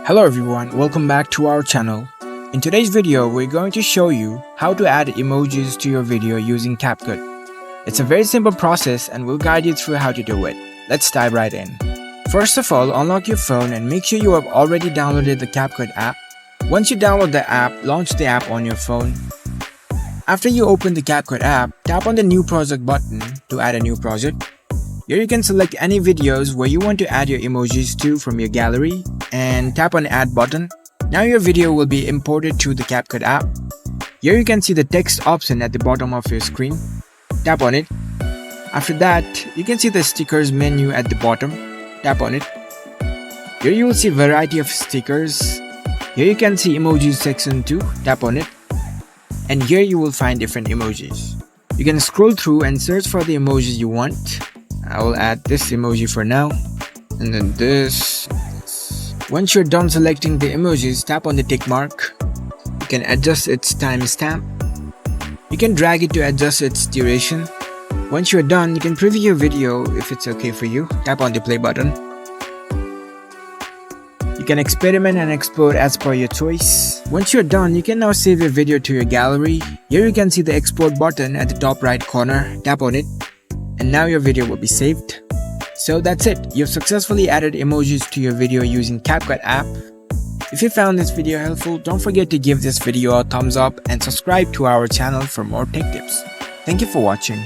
Hello everyone, welcome back to our channel. In today's video, we're going to show you how to add emojis to your video using CapCut. It's a very simple process and we'll guide you through how to do it. Let's dive right in. First of all, unlock your phone and make sure you have already downloaded the CapCut app. Once you download the app, launch the app on your phone. After you open the CapCut app, tap on the New Project button to add a new project. Here you can select any videos where you want to add your emojis to from your gallery and tap on the Add button. Now your video will be imported to the CapCut app. Here you can see the text option at the bottom of your screen. Tap on it. After that, you can see the stickers menu at the bottom. Tap on it. Here you will see a variety of stickers. Here you can see emojis section 2. Tap on it. And here you will find different emojis. You can scroll through and search for the emojis you want. I will add this emoji for now, and then this. Once you're done selecting the emojis, tap on the tick mark. You can adjust its timestamp. You can drag it to adjust its duration. Once you're done, you can preview your video if it's okay for you. Tap on the play button. You can experiment and export as per your choice. Once you're done, you can now save your video to your gallery. Here you can see the export button at the top right corner. Tap on it. And now your video will be saved. So that's it. You've successfully added emojis to your video using CapCut app. If you found this video helpful, don't forget to give this video a thumbs up and subscribe to our channel for more tech tips. Thank you for watching.